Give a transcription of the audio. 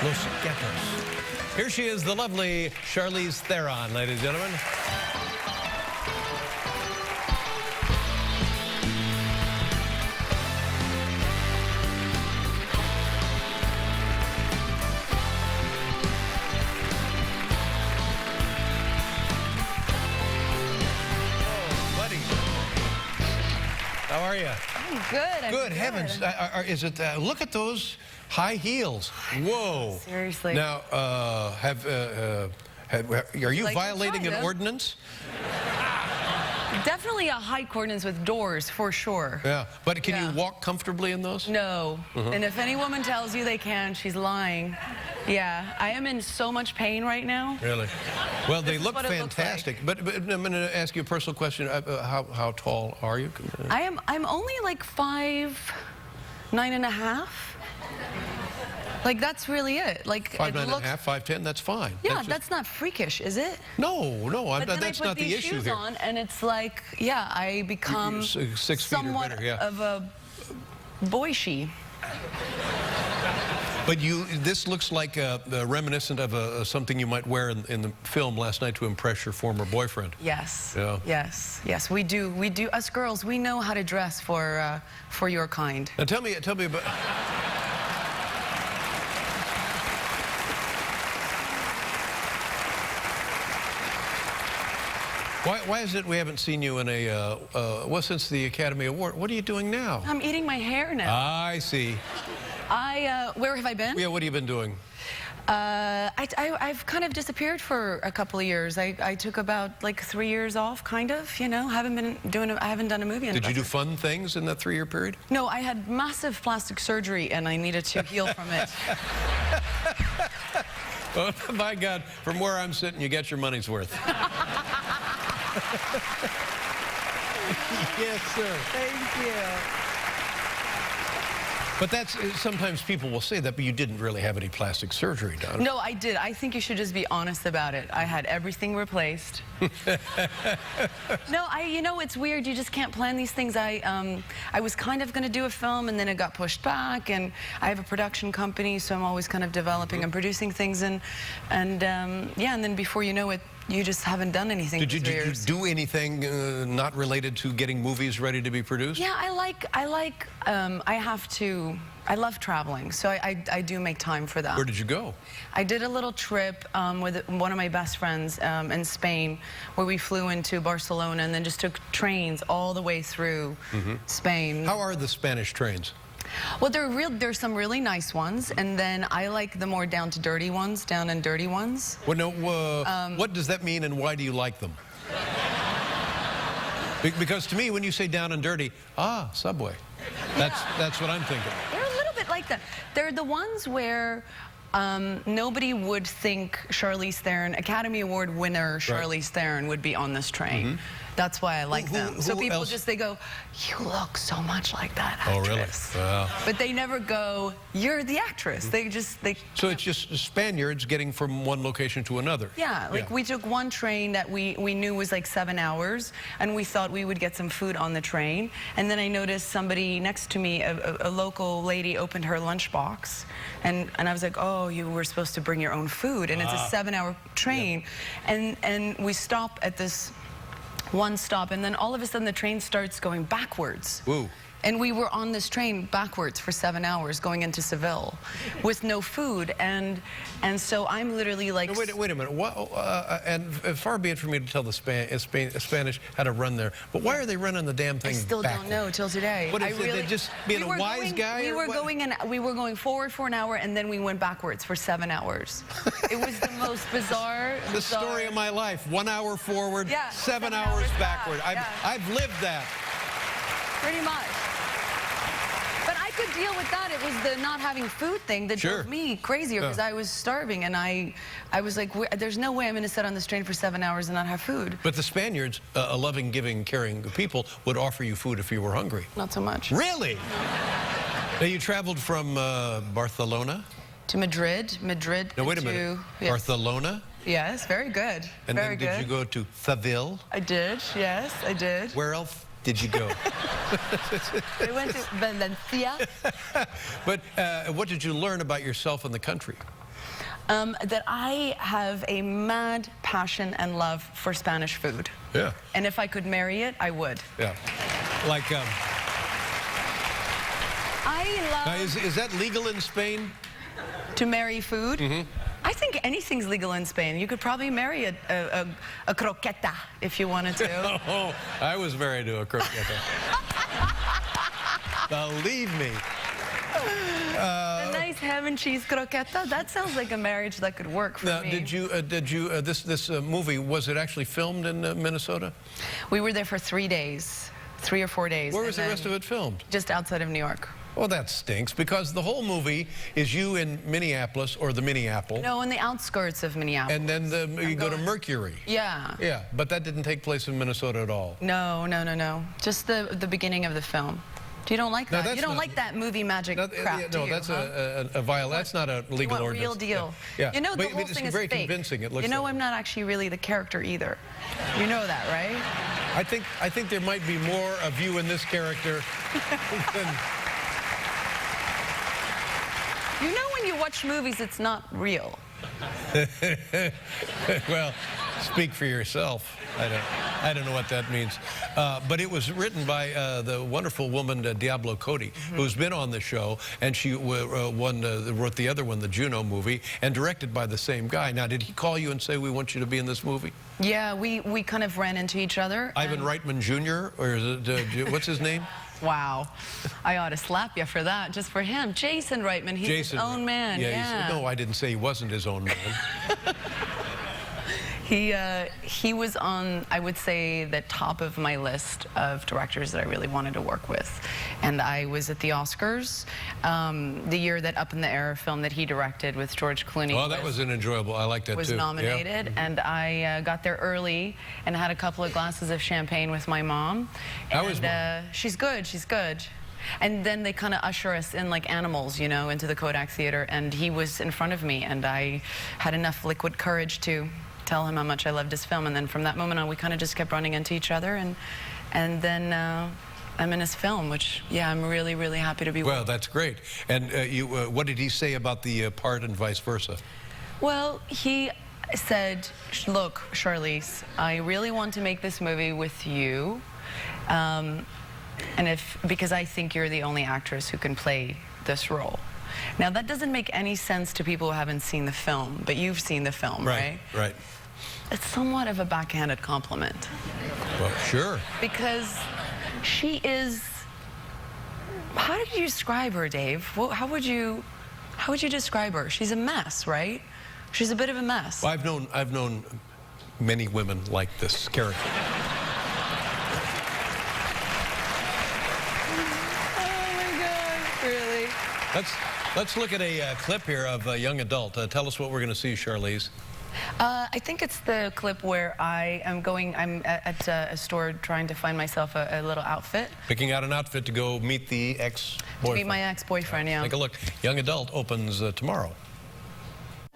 Los Gatos. Here she is, the lovely Charlize Theron, ladies and gentlemen. How are you? I'm good. Good heavens! Is it? Look at those high heels. Whoa! Seriously. Now, are you Like violating an China. ordinance? Definitely a height ordinance with doors, for sure. Yeah, but can Yeah. you walk comfortably in those? No. And if any woman tells you they can, she's lying. Yeah, I am in so much pain right now. Really? Well, they This is look what it looks fantastic. But I'm going to ask you a personal question. How tall are you? I'm only like 5'9½". Like, that's really it. Like, 5'9½", 5'10", that's fine. Yeah, that's not freakish, is it? No, But then that's I put not the these issue shoes here. on, and it's like, yeah, I become 6 feet or somewhat better, yeah. of a boy-she. But this looks like reminiscent of something you might wear in the film last night to impress your former boyfriend. Yes. Yeah. Yes. We do. Us girls, we know how to dress for your kind. Now tell me about. Why is it we haven't seen you in a, well, since the Academy Award? What are you doing now? I'm eating my hair now. I see. Where have I been? Yeah, what have you been doing? I've kind of disappeared for a couple of years. I took about like 3 years off, kind of, you know. I haven't done a movie in Did you do about- fun things in that 3-year period? No, I had massive plastic surgery and I needed to heal from it. Oh, my God, from where I'm sitting, you get your money's worth. Yes, sir. Thank you. But sometimes people will say that, but you didn't really have any plastic surgery done. No, I did. I think you should just be honest about it. I had everything replaced. No, you know, it's weird. You just can't plan these things. I was kind of going to do a film, and then it got pushed back. And I have a production company, so I'm always kind of developing and producing things. And yeah, and then before you know it, you just haven't done anything. Did you do anything not related to getting movies ready to be produced? Yeah, I love traveling, so I do make time for that. Where did you go? I did a little trip with one of my best friends in Spain, where we flew into Barcelona and then just took trains all the way through Spain. How are the Spanish trains? Well, there's some really nice ones, and then I like the more down and dirty ones. Well, no, what does that mean, and why do you like them? Because to me, when you say down and dirty, subway. That's what I'm thinking. They're a little bit like that. They're the ones where nobody would think Charlize Theron, Academy Award winner Charlize Theron, would be on this train. That's why I like them. So people they go, you look so much like that actress. Oh, really? Wow. But they never go, you're the actress. So it's just Spaniards getting from one location to another. Yeah, like we took one train that we knew was like 7 hours, and we thought we would get some food on the train. And then I noticed somebody next to me, a local lady, opened her lunchbox, and I was like, oh, you were supposed to bring your own food, and it's a 7-hour train, and we stop at this one stop, and then all of a sudden the train starts going backwards. Ooh. And we were on this train backwards for 7 hours going into Seville with no food, and so I'm literally like... No, wait a minute. And far be it for me to tell the Spanish how to run there, but why are they running the damn thing I still backwards? don't know till today. What is it, just being a wise guy? We were going forward for an hour, and then we went backwards for 7 hours. It was the most bizarre... The story of my life. 1 hour forward, 7 hours backward. I've lived that. Pretty much. But I could deal with that. It was the not having food thing that drove me crazier, because I was starving, and I was like, there's no way I'm going to sit on this train for 7 hours and not have food. But the Spaniards, a loving, giving, caring people, would offer you food if you were hungry. Not so much. Really? Now, you traveled from Barcelona? To Madrid. Now, wait a minute. Yes. Barcelona? Yes, very good. And very then did you go to Seville? I did, yes, I did. Where else did you go? I went to Valencia. But what did you learn about yourself and the country? That I have a mad passion and love for Spanish food. Yeah. And if I could marry it, I would. Yeah. Like, I love... now, is that legal in Spain? To marry food? Mm-hmm. I think anything's legal in Spain. You could probably marry a croqueta if you wanted to. Oh, I was married to a croqueta. Believe me. A nice ham and cheese croqueta. That sounds like a marriage that could work for Now, me. this movie, was it actually filmed in Minnesota? We were there for 3 days, 3 or 4 days. Where was the rest of it filmed? Just outside of New York. Well, that stinks, because the whole movie is you in Minneapolis, or the Minneapolis. No, in the outskirts of Minneapolis. And then you go to Mercury. Yeah. Yeah, but that didn't take place in Minnesota at all. No, no, no, no. Just the beginning of the film. You don't like that? You don't like that movie magic crap, do you? No, that's that's not a legal ordinance. Real deal. Yeah. You know, the But whole thing it's is very fake. convincing. It looks you know, like. I'm not actually really the character either. You know that, right? I think there might be more of you in this character than... You know, when you watch movies, it's not real. Well, speak for yourself. I don't know what that means. But it was written by the wonderful woman, Diablo Cody, who's been on the show, and she wrote the other one, the Juno movie, and directed by the same guy. Now, did he call you and say, we want you to be in this movie? Yeah, we kind of ran into each other. Ivan Reitman Jr., or is it, what's his name? Wow. I ought to slap you for that, just for him. Jason Reitman, he's his own man. Yeah. No, I didn't say he wasn't his own man. He was on, I would say, the top of my list of directors that I really wanted to work with. And I was at the Oscars the year that Up in the Air film that he directed with George Clooney. Well, that was an enjoyable, I like that too. Was nominated, yeah. And I got there early and had a couple of glasses of champagne with my mom. How is Mom? She's good, she's good. And then they kind of usher us in like animals, you know, into the Kodak Theater. And he was in front of me, and I had enough liquid courage to tell him how much I loved his film. And then from that moment on, we kind of just kept running into each other. And then I'm in his film, which, yeah, I'm really, really happy to be with. Well, that's great. And what did he say about the part and vice versa? Well, he said, look, Charlize, I really want to make this movie with you. Because I think you're the only actress who can play this role. Now, that doesn't make any sense to people who haven't seen the film, but you've seen the film, right? Right. It's somewhat of a backhanded compliment. Well, sure. Because she is... How did you describe her, Dave? How would you describe her? She's a mess, right? She's a bit of a mess. Well, I've known many women like this character. Oh my God, really? Let's look at a clip here of a young adult. Tell us what we're going to see, Charlize. I think it's the clip where I'm at a store trying to find myself a little outfit. Picking out an outfit to go meet the ex-boyfriend. To meet my ex-boyfriend, yeah. Take a look. Young adult opens tomorrow.